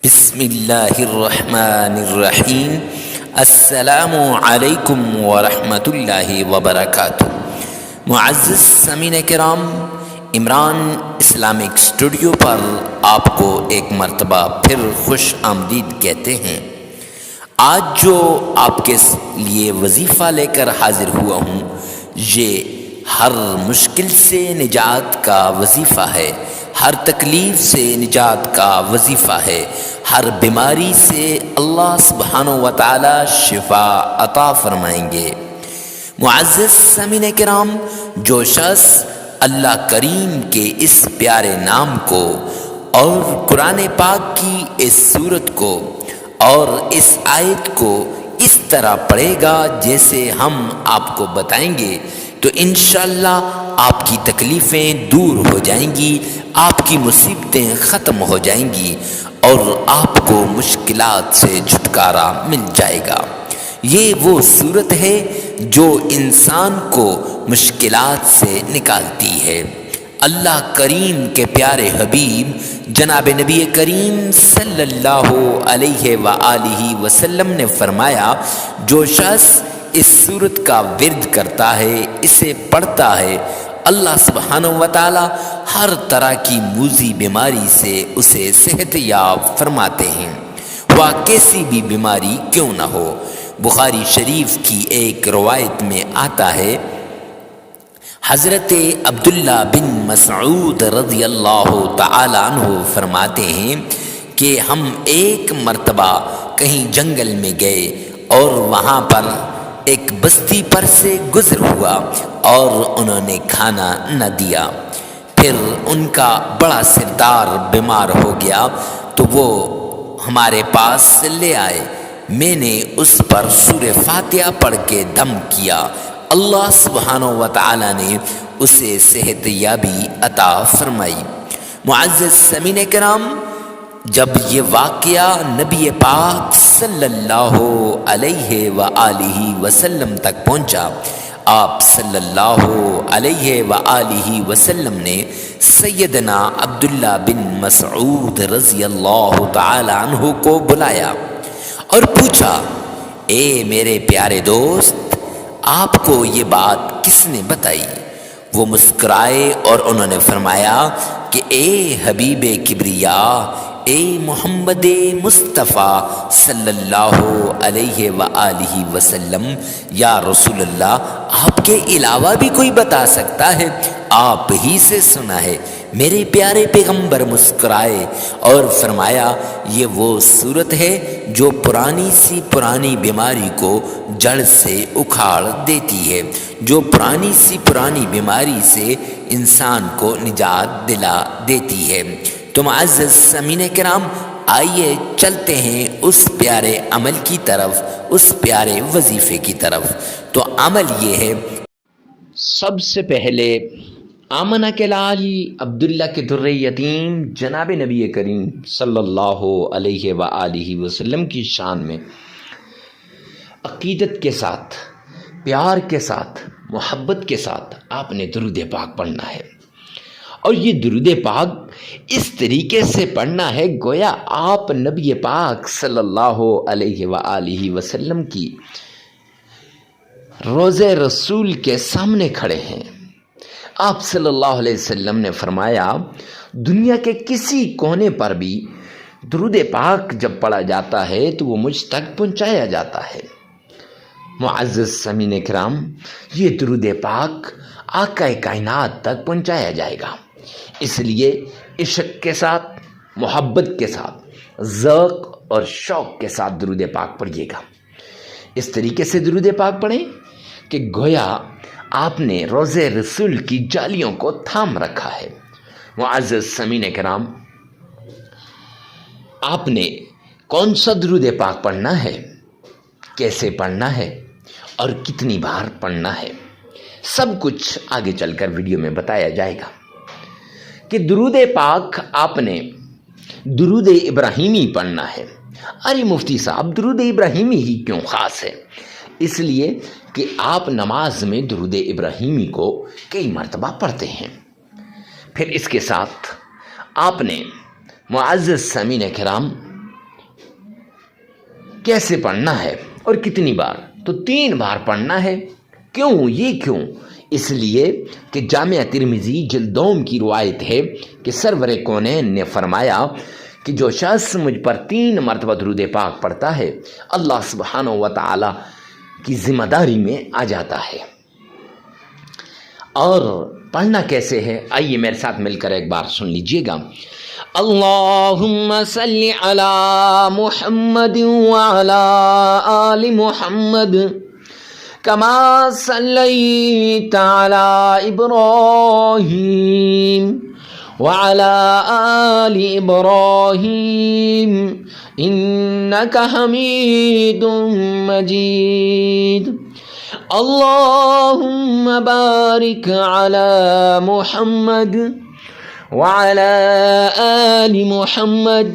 بسم اللہ الرحمن الرحیم۔ السلام علیکم ورحمۃ اللہ وبرکاتہ۔ معزز سامعین کرام، عمران اسلامک اسٹوڈیو پر آپ کو ایک مرتبہ پھر خوش آمدید کہتے ہیں۔ آج جو آپ کے لیے وظیفہ لے کر حاضر ہوا ہوں، یہ ہر مشکل سے نجات کا وظیفہ ہے، ہر تکلیف سے نجات کا وظیفہ ہے، ہر بیماری سے اللہ سبحانہ و تعالی شفا عطا فرمائیں گے۔ معزز سامعین کرام، جو شخص اللہ کریم کے اس پیارے نام کو اور قرآن پاک کی اس سورت کو اور اس آیت کو اس طرح پڑھے گا جیسے ہم آپ کو بتائیں گے، تو انشاءاللہ آپ کی تکلیفیں دور ہو جائیں گی، آپ کی مصیبتیں ختم ہو جائیں گی اور آپ کو مشکلات سے چھٹکارا مل جائے گا۔ یہ وہ صورت ہے جو انسان کو مشکلات سے نکالتی ہے۔ اللہ کریم کے پیارے حبیب جناب نبی کریم صلی اللہ علیہ وآلہ وسلم نے فرمایا، جو شخص اس صورت کا ورد کرتا ہے، اسے پڑھتا ہے، اللہ سبحانہ و تعالی ہر طرح کی موذی بیماری سے اسے صحت یاب فرماتے ہیں، وہ کیسی بھی بیماری کیوں نہ ہو۔ بخاری شریف کی ایک روایت میں آتا ہے، حضرت عبداللہ بن مسعود رضی اللہ تعالی عنہ فرماتے ہیں کہ ہم ایک مرتبہ کہیں جنگل میں گئے اور وہاں پر ایک بستی پر سے گزر ہوا اور انہوں نے کھانا نہ دیا۔ پھر ان کا بڑا سردار بیمار ہو گیا تو وہ ہمارے پاس لے آئے۔ میں نے اس پر سورہ فاتحہ پڑھ کے دم کیا، اللہ سبحانہ و تعالی نے اسے صحت یابی عطا فرمائی۔ معزز سامعین کرام، جب یہ واقعہ نبی پاک صلی اللہ علیہ وآلہ وسلم تک پہنچا، آپ صلی اللہ علیہ وآلہ وسلم نے سیدنا عبداللہ بن مسعود رضی اللہ تعالی عنہ کو بلایا اور پوچھا، اے میرے پیارے دوست، آپ کو یہ بات کس نے بتائی؟ وہ مسکرائے اور انہوں نے فرمایا کہ اے حبیب کبریا، اے محمد مصطفیٰ صلی اللہ علیہ وآلہ وسلم، یا رسول اللہ، آپ کے علاوہ بھی کوئی بتا سکتا ہے؟ آپ ہی سے سنا ہے۔ میرے پیارے پیغمبر مسکرائے اور فرمایا، یہ وہ صورت ہے جو پرانی سی پرانی بیماری کو جڑ سے اکھاڑ دیتی ہے، جو پرانی سی پرانی بیماری سے انسان کو نجات دلا دیتی ہے۔ تو معزز سامعین کرام، آئیے چلتے ہیں اس پیارے عمل کی طرف، اس پیارے وظیفے کی طرف۔ تو عمل یہ ہے، سب سے پہلے آمنہ کے لال عبداللہ کے در یتیم جناب نبی کریم صلی اللہ علیہ وآلہ وسلم کی شان میں عقیدت کے ساتھ، پیار کے ساتھ، محبت کے ساتھ آپ نے درود پاک پڑھنا ہے۔ اور یہ درود پاک اس طریقے سے پڑھنا ہے گویا آپ نبی پاک صلی اللہ علیہ وآلہ وسلم کی روضہ رسول کے سامنے کھڑے ہیں۔ آپ صلی اللہ علیہ وسلم نے فرمایا، دنیا کے کسی کونے پر بھی درود پاک جب پڑھا جاتا ہے تو وہ مجھ تک پہنچایا جاتا ہے۔ معزز سامعین کرام، یہ درود پاک آقا کائنات تک پہنچایا جائے گا، اس لیے عشق کے ساتھ، محبت کے ساتھ، ذوق اور شوق کے ساتھ درود پاک پڑھیے گا۔ اس طریقے سے درود پاک پڑھیں کہ گویا آپ نے روضہ رسول کی جالیوں کو تھام رکھا ہے۔ معزز سامعین کرام، آپ نے کون سا درود پاک پڑھنا ہے، کیسے پڑھنا ہے اور کتنی بار پڑھنا ہے، سب کچھ آگے چل کر ویڈیو میں بتایا جائے گا۔ کہ درود پاک آپ نے درود ابراہیمی پڑھنا ہے۔ ارے مفتی صاحب، درود ابراہیمی ہی کیوں خاص ہے؟ اس لیے کہ آپ نماز میں درود ابراہیمی کو کئی مرتبہ پڑھتے ہیں۔ پھر اس کے ساتھ آپ نے معزز سامعین کرام کیسے پڑھنا ہے اور کتنی بار؟ تو 3 بار پڑھنا ہے۔ کیوں؟ یہ کیوں؟ اس لیے کہ جامع ترمذی جلد 2 کی روایت ہے کہ سرور کونین نے فرمایا کہ جو شخص مجھ پر 3 مرتبہ درود پاک پڑھتا ہے اللہ سبحانہ و تعالی کی ذمہ داری میں آ جاتا ہے۔ اور پڑھنا کیسے ہے؟ آئیے میرے ساتھ مل کر ایک بار سن لیجئے گا۔ اللہم صلی علی محمد وعلی آل محمد کما صلیت علی ابراہیم وعلی آل ابراہیم انک حمید مجید۔ اللہم بارک علی محمد وعلى آل محمد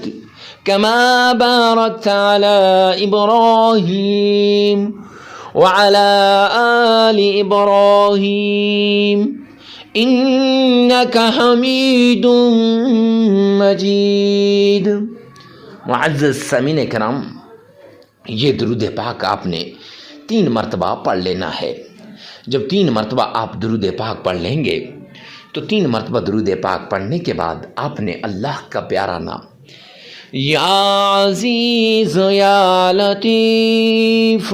كما باركت على إبراهيم وعلى آل إبراهيم إنك حميد مجيد۔ معزز سامعین کرام، یہ درود پاک آپ نے 3 مرتبہ پڑھ لینا ہے۔ جب 3 مرتبہ آپ درود پاک پڑھ لیں گے تو 3 مرتبہ درود پاک پڑھنے کے بعد آپ نے اللہ کا پیارا نام یا عزیز یا لطیف،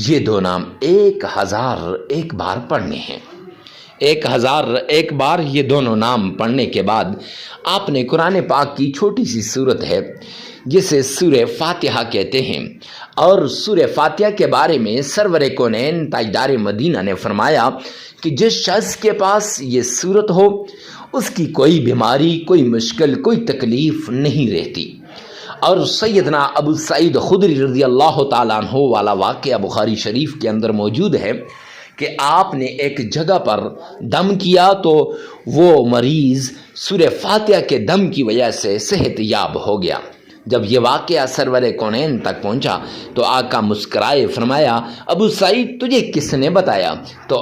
یہ 2 نام 1001 بار پڑھنے ہیں۔ 1001 بار یہ دونوں نام پڑھنے کے بعد آپ نے قرآن پاک کی چھوٹی سی سورت ہے جسے سورہ فاتحہ کہتے ہیں، اور سورہ فاتحہ کے بارے میں سرور کونین تاجدار مدینہ نے فرمایا کہ جس شخص کے پاس یہ سورت ہو اس کی کوئی بیماری، کوئی مشکل، کوئی تکلیف نہیں رہتی۔ اور سیدنا ابو سعید خدری رضی اللہ تعالیٰ عنہ والا واقعہ بخاری شریف کے اندر موجود ہے کہ آپ نے ایک جگہ پر دم کیا تو وہ مریض سورہ فاتحہ کے دم کی وجہ سے صحت یاب ہو گیا۔ جب یہ واقعہ سرور کونین تک پہنچا تو آقا مسکرائے فرمایا ابو سعید تجھے کس نے بتایا؟ تو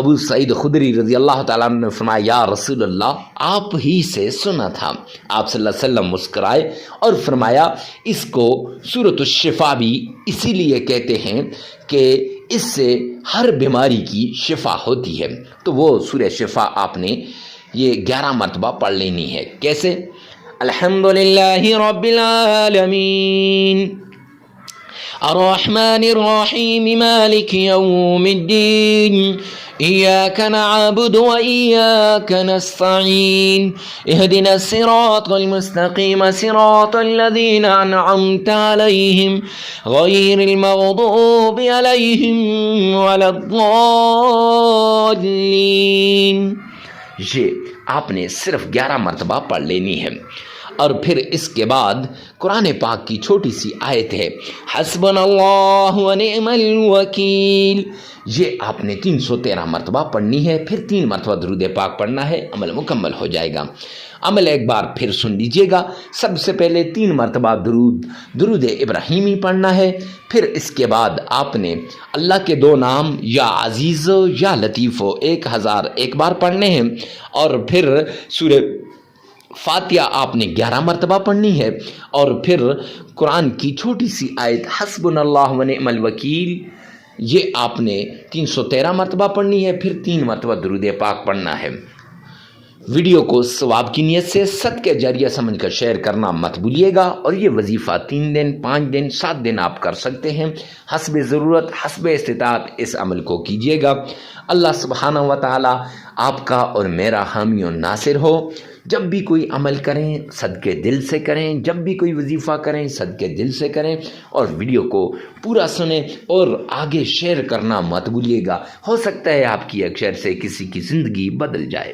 ابو سعید خدری رضی اللہ تعالیٰ عنہ نے فرمایا یا رسول اللہ آپ ہی سے سنا تھا۔ آپ صلی اللہ علیہ وسلم مسکرائے اور فرمایا اس کو سورۃ الشفا بھی اسی لیے کہتے ہیں کہ اس سے ہر بیماری کی شفا ہوتی ہے۔ تو وہ سورہ شفا آپ نے یہ 11 مرتبہ پڑھ لینی ہے۔ کیسے؟ الحمدللہ رب العالمین الرحمن الرحیم مالک یوم الدین إياك نعبد وإياك نستعين اهدنا الصراط المستقيم صراط الذين أنعمت عليهم غير المغضوب عليهم ولا الضالين۔ یہ آپ نے صرف 11 مرتبہ پڑھ لینی ہے۔ اور پھر اس کے بعد قرآن پاک کی چھوٹی سی آیت ہے حسبنا اللہ ونعم الوکیل، یہ آپ نے 313 مرتبہ پڑھنی ہے۔ پھر 3 مرتبہ درود پاک پڑھنا ہے، عمل مکمل ہو جائے گا۔ عمل ایک بار پھر سن لیجئے گا۔ سب سے پہلے 3 مرتبہ درود ابراہیمی پڑھنا ہے۔ پھر اس کے بعد آپ نے اللہ کے 2 نام یا عزیز یا لطیف 1001 بار پڑھنے ہیں، اور پھر سورہ فاتحہ آپ نے 11 مرتبہ پڑھنی ہے، اور پھر قرآن کی چھوٹی سی آیت حسبنا اللہ ونعم الوکیل یہ آپ نے 313 مرتبہ پڑھنی ہے۔ پھر 3 مرتبہ درود پاک پڑھنا ہے۔ ویڈیو کو ثواب کی نیت سے صدقہ جاریہ سمجھ کر شیئر کرنا مت بھولیے گا، اور یہ وظیفہ 3 دن 5 دن 7 دن آپ کر سکتے ہیں، حسب ضرورت حسب استطاعت اس عمل کو کیجیے گا۔ اللہ سبحانہ و تعالی آپ کا اور میرا حامی و ناصر ہو۔ جب بھی کوئی عمل کریں صدقے دل سے کریں، جب بھی کوئی وظیفہ کریں صدقے دل سے کریں، اور ویڈیو کو پورا سنیں اور آگے شیئر کرنا مت بھولیے گا۔ ہو سکتا ہے آپ کی ایک شیئر سے کسی کی زندگی بدل جائے۔